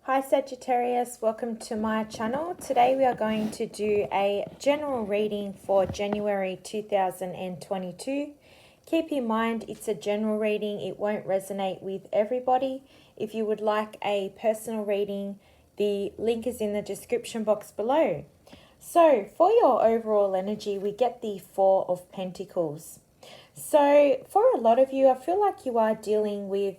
Hi Sagittarius, welcome to my channel. Today we are going to do a general reading for January 2022. Keep in mind it's a general reading, it won't resonate with everybody. If you would like a personal reading, the link is in the description box below. So for your overall energy, we get the Four of Pentacles. So for a lot of you, I feel like you are dealing with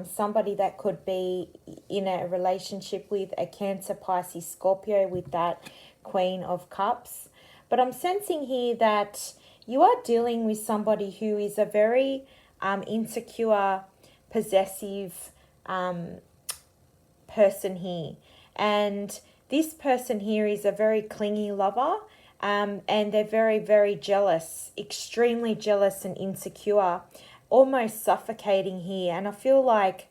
somebody that could be in a relationship with a Cancer, Pisces, Scorpio with that Queen of Cups. But I'm sensing here that you are dealing with somebody who is a very insecure, possessive person here. And this person here is a very clingy lover. And they're very, very jealous, extremely jealous and insecure, almost suffocating here. And I feel like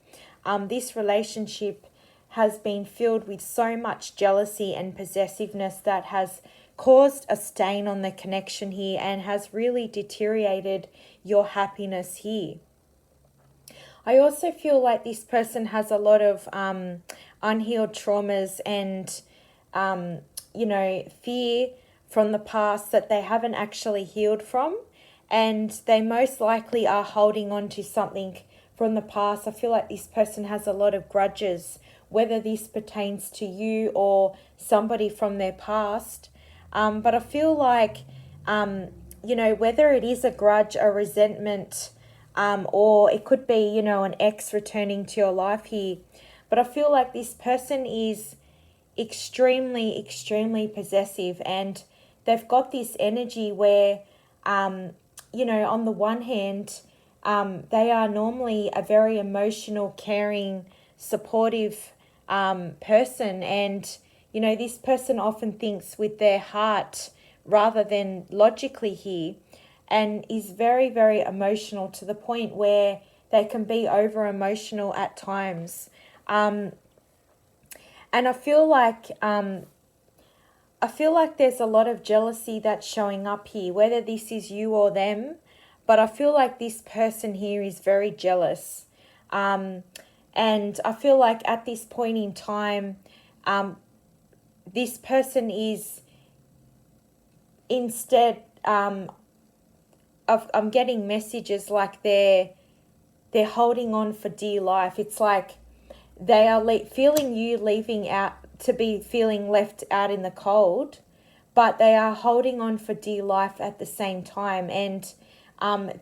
this relationship has been filled with so much jealousy and possessiveness that has caused a stain on the connection here and has really deteriorated your happiness here. I also feel like this person has a lot of unhealed traumas and, fear from the past that they haven't actually healed from, and they most likely are holding on to something from the past. I feel like this person has a lot of grudges, whether this pertains to you or somebody from their past. But I feel like, whether it is a grudge, a resentment, or it could be, an ex returning to your life here. But I feel like this person is extremely possessive, and they've got this energy where, on the one hand, they are normally a very emotional, caring, supportive person. And, this person often thinks with their heart rather than logically here, and is very, very emotional to the point where they can be over emotional at times. And I feel like there's a lot of jealousy that's showing up here, whether this is you or them. But I feel like this person here is very jealous. And I feel like at this point in time, this person is instead I'm getting messages like they're holding on for dear life. It's like they are feeling you leaving out, to be feeling left out in the cold, but they are holding on for dear life at the same time. And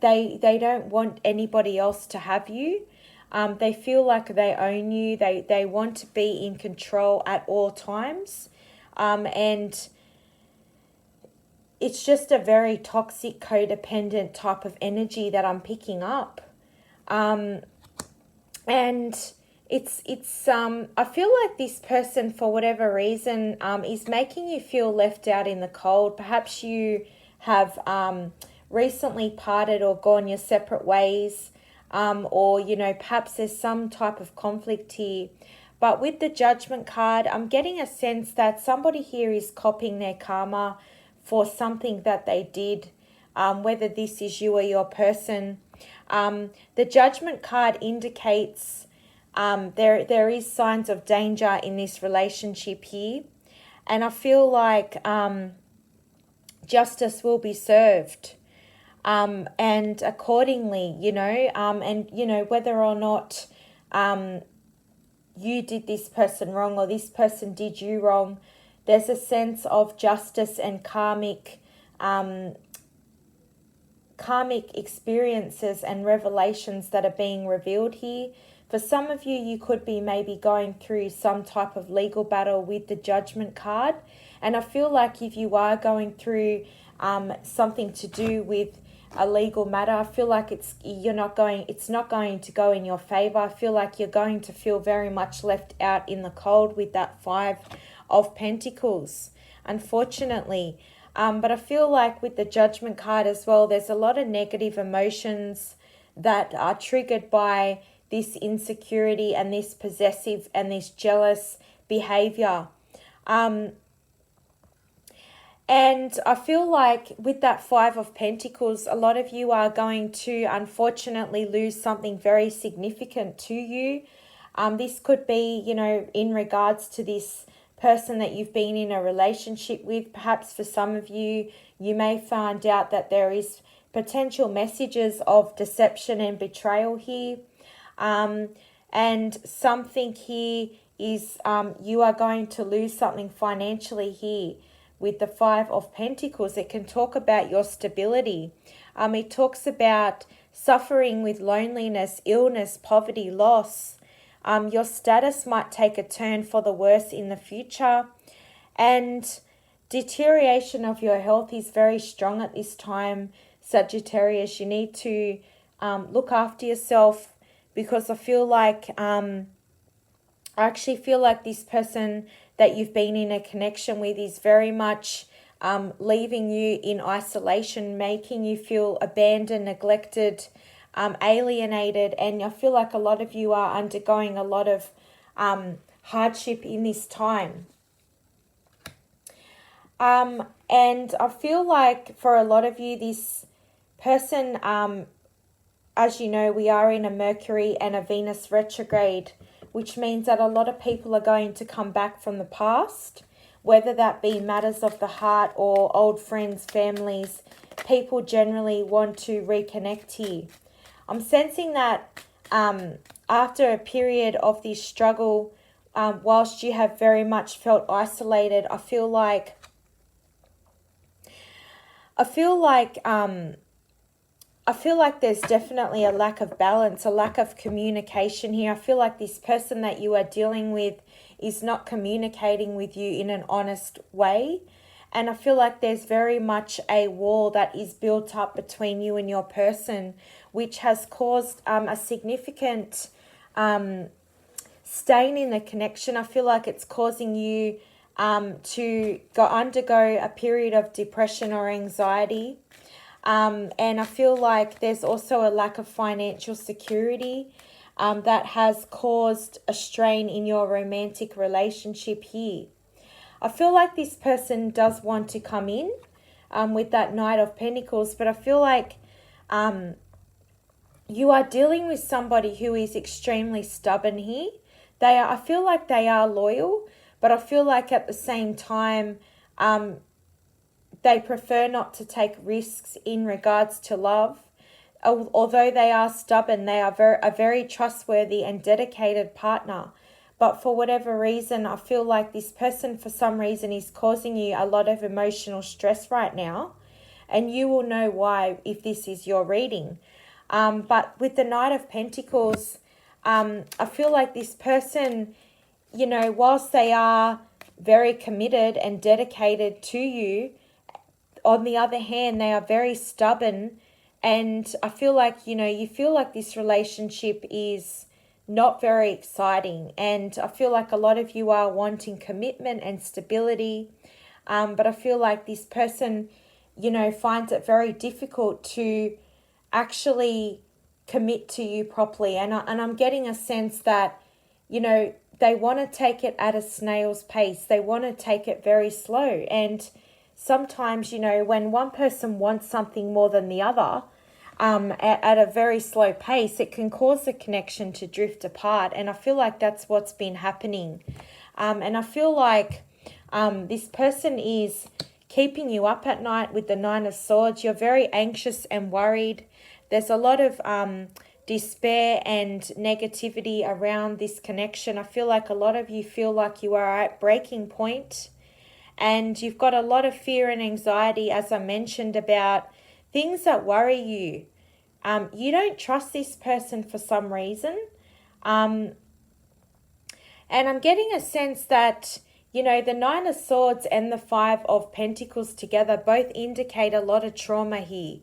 they don't want anybody else to have you. They feel like they own you. They want to be in control at all times. And it's just a very toxic, codependent type of energy that I'm picking up. And it's I feel like this person, for whatever reason, is making you feel left out in the cold. Perhaps you have recently parted or gone your separate ways, or perhaps there's some type of conflict here. But with the Judgment card, I'm getting a sense that somebody here is copying their karma for something that they did, whether this is you or your person. The Judgment card indicates there is signs of danger in this relationship here, and I feel like justice will be served, and accordingly, whether or not you did this person wrong or this person did you wrong, there's a sense of justice and karmic experiences and revelations that are being revealed here. For some of you, you could be maybe going through some type of legal battle with the Judgment card. And I feel like if you are going through something to do with a legal matter, I feel like it's not going to go in your favor. I feel like you're going to feel very much left out in the cold with that Five of Pentacles, unfortunately. But I feel like with the Judgment card as well, there's a lot of negative emotions that are triggered by this insecurity and this possessive and this jealous behavior. And I feel like with that Five of Pentacles, a lot of you are going to unfortunately lose something very significant to you. This could be, you know, in regards to this person that you've been in a relationship with. Perhaps for some of you, you may find out that there is potential messages of deception and betrayal here. And something here is you are going to lose something financially here with the Five of Pentacles. It can talk about your stability. It talks about suffering with loneliness, illness, poverty, loss. Your status might take a turn for the worse in the future. And deterioration of your health is very strong at this time, Sagittarius. You need to look after yourself, because I feel like, I actually feel like this person that you've been in a connection with is very much leaving you in isolation, making you feel abandoned, neglected, alienated. And I feel like a lot of you are undergoing a lot of hardship in this time. And I feel like for a lot of you, this person, as you know, we are in a Mercury and a Venus retrograde, which means that a lot of people are going to come back from the past, whether that be matters of the heart or old friends, families. People generally want to reconnect here. I'm sensing that after a period of this struggle, whilst you have very much felt isolated, I feel like there's definitely a lack of balance, a lack of communication here. I feel like this person that you are dealing with is not communicating with you in an honest way. And I feel like there's very much a wall that is built up between you and your person, which has caused a significant stain in the connection. I feel like it's causing you to undergo a period of depression or anxiety. And I feel like there's also a lack of financial security that has caused a strain in your romantic relationship here. I feel like this person does want to come in with that Knight of Pentacles, but I feel like you are dealing with somebody who is extremely stubborn here. I feel like they are loyal, but I feel like at the same time, they prefer not to take risks in regards to love. Although they are stubborn, they are a very trustworthy and dedicated partner. But for whatever reason, I feel like this person, for some reason, is causing you a lot of emotional stress right now. And you will know why if this is your reading. But with the Knight of Pentacles, I feel like this person, you know, whilst they are very committed and dedicated to you, on the other hand, they are very stubborn. And I feel like, you know, you feel like this relationship is not very exciting. And I feel like a lot of you are wanting commitment and stability. But I feel like this person, you know, finds it very difficult to actually commit to you properly. And I'm getting a sense that, you know, they want to take it at a snail's pace. They want to take it very slow. And sometimes, you know, when one person wants something more than the other, at a very slow pace, it can cause the connection to drift apart. And I feel like that's what's been happening. And I feel like this person is keeping you up at night with the Nine of Swords. You're very anxious and worried. There's a lot of despair and negativity around this connection. I feel like a lot of you feel like you are at breaking point. And you've got a lot of fear and anxiety, as I mentioned, about things that worry you. You don't trust this person for some reason. And I'm getting a sense that, you know, the Nine of Swords and the Five of Pentacles together both indicate a lot of trauma here.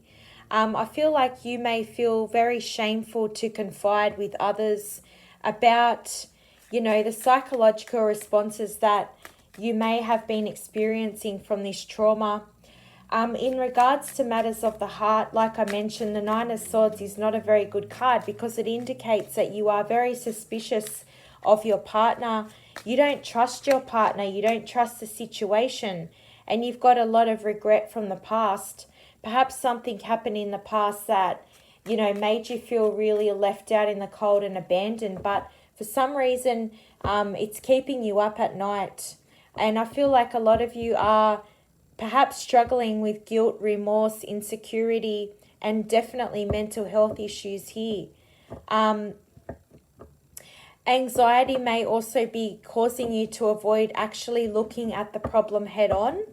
I feel like you may feel very shameful to confide with others about, you know, the psychological responses that you may have been experiencing from this trauma. In regards to matters of the heart, like I mentioned, the Nine of Swords is not a very good card because it indicates that you are very suspicious of your partner. You don't trust your partner. You don't trust the situation. And you've got a lot of regret from the past. Perhaps something happened in the past that, you know, made you feel really left out in the cold and abandoned. But For some reason, it's keeping you up at night. And I feel like a lot of you are perhaps struggling with guilt, remorse, insecurity, and definitely mental health issues here. Anxiety may also be causing you to avoid actually looking at the problem head on.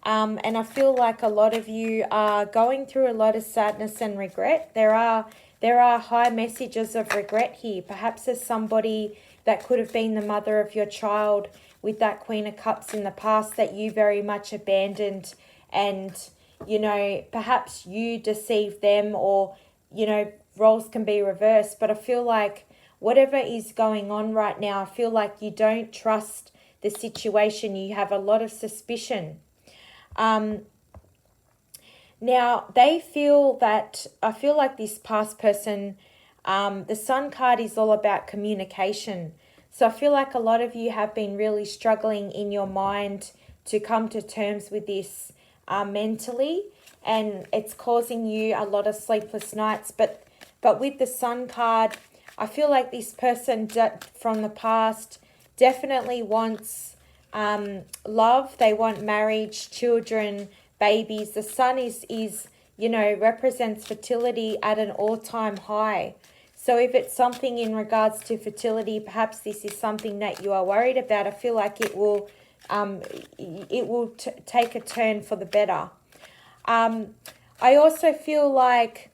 And I feel like a lot of you are going through a lot of sadness and regret. There are high messages of regret here. Perhaps there's somebody that could have been the mother of your child with that Queen of Cups in the past that you very much abandoned, and, you know, perhaps you deceived them, or, you know, roles can be reversed. But I feel like whatever is going on right now, I feel like you don't trust the situation. You have a lot of suspicion. Now, I feel like this past person, the Sun card is all about communication. So I feel like a lot of you have been really struggling in your mind to come to terms with this mentally, and it's causing you a lot of sleepless nights. But with the Sun card, I feel like this person from the past definitely wants love. They want marriage, children, babies. The Sun is you know, represents fertility at an all-time high. So if it's something in regards to fertility, perhaps this is something that you are worried about. I feel like it will take a turn for the better. I also feel like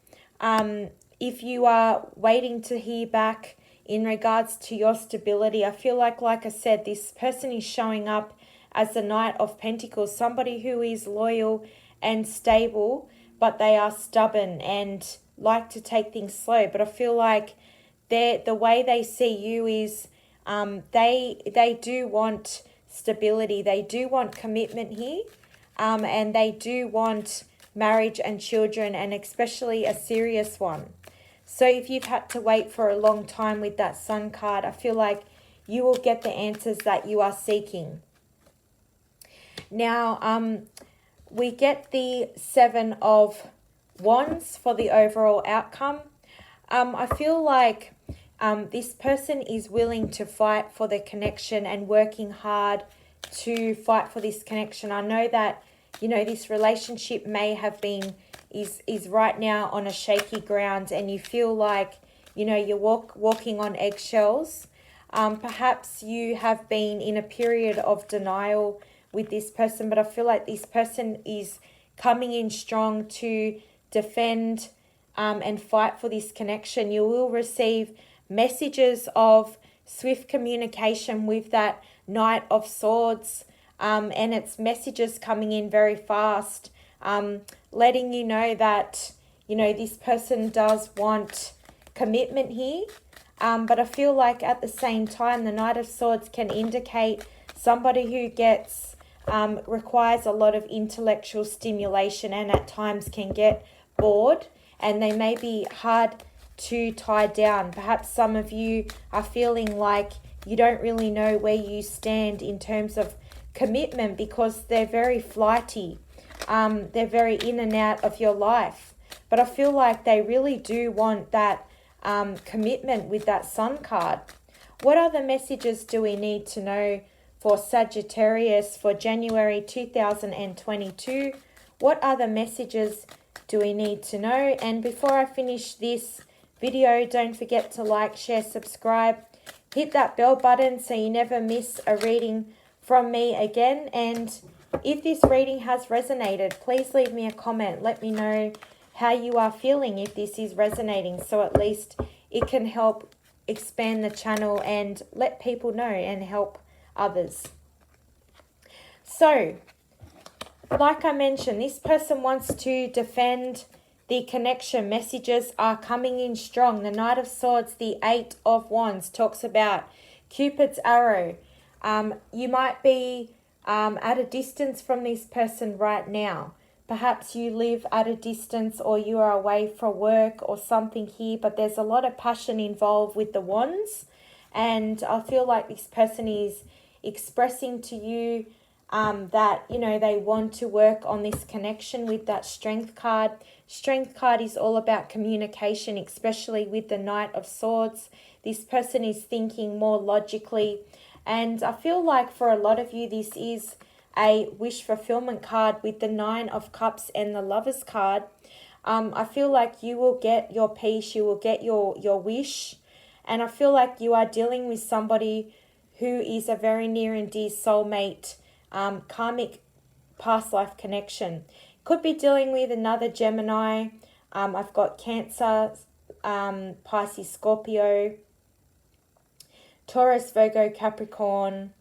if you are waiting to hear back in regards to your stability, I feel like I said, this person is showing up as the Knight of Pentacles, somebody who is loyal and stable, but they are stubborn and like to take things slow. But I feel like the way they see you is they do want stability. They do want commitment here, and they do want marriage and children, and especially a serious one. So if you've had to wait for a long time with that Sun card, I feel like you will get the answers that you are seeking. Now, we get the Seven of Wands for the overall outcome. I feel like this person is willing to fight for the connection and working hard to fight for this connection. I know that, you know, this relationship may have been, is right now on a shaky ground, and you feel like, you know, you're walking on eggshells. Perhaps you have been in a period of denial with this person, but I feel like this person is coming in strong to defend and fight for this connection. You will receive messages of swift communication with that Knight of Swords, and it's messages coming in very fast, letting you know that, you know, this person does want commitment here, but I feel like at the same time, the Knight of Swords can indicate somebody who requires a lot of intellectual stimulation, and at times can get bored, and they may be hard to tie down. Perhaps some of you are feeling like you don't really know where you stand in terms of commitment, because they're very flighty. They're very in and out of your life. But I feel like they really do want that commitment with that Sun card. What other messages do we need to know for Sagittarius for January 2022? What other messages do we need to know? And before I finish this video, don't forget to like, share, subscribe. Hit that bell button so you never miss a reading from me again. And if this reading has resonated, please leave me a comment. Let me know how you are feeling if this is resonating, so at least it can help expand the channel and let people know and help others. So, like I mentioned, this person wants to defend the connection. Messages are coming in strong. The Knight of Swords, the Eight of Wands, talks about Cupid's arrow. You might be at a distance from this person right now. Perhaps you live at a distance, or you are away for work or something here, but there's a lot of passion involved with the wands, and I feel like this person is expressing to you that, you know, they want to work on this connection with that Strength card. Strength card is all about communication, especially with the Knight of Swords. This person is thinking more logically. And I feel like for a lot of you, this is a wish fulfillment card with the 9 of Cups and the Lovers card. I feel like you will get your peace, you will get your wish. And I feel like you are dealing with somebody who is a very near and dear soulmate, karmic past life connection. Could be dealing with another Gemini. I've got Cancer, Pisces, Scorpio, Taurus, Virgo, Capricorn,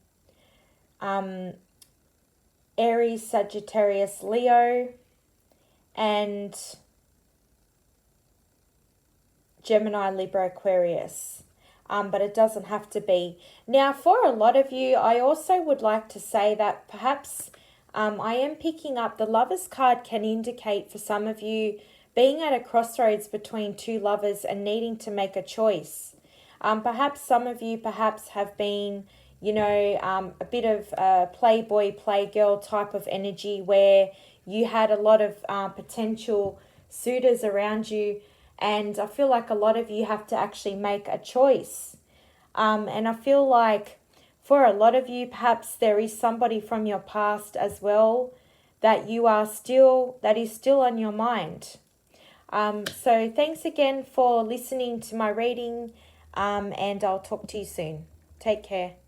Aries, Sagittarius, Leo, and Gemini, Libra, Aquarius. But it doesn't have to be. Now, for a lot of you, I also would like to say that perhaps I am picking up the Lovers card can indicate for some of you being at a crossroads between two lovers and needing to make a choice. Perhaps some of you have been, a bit of a playboy, playgirl type of energy where you had a lot of potential suitors around you. And I feel like a lot of you have to actually make a choice. And I feel like for a lot of you, perhaps there is somebody from your past as well that is still on your mind. So thanks again for listening to my reading, and I'll talk to you soon. Take care.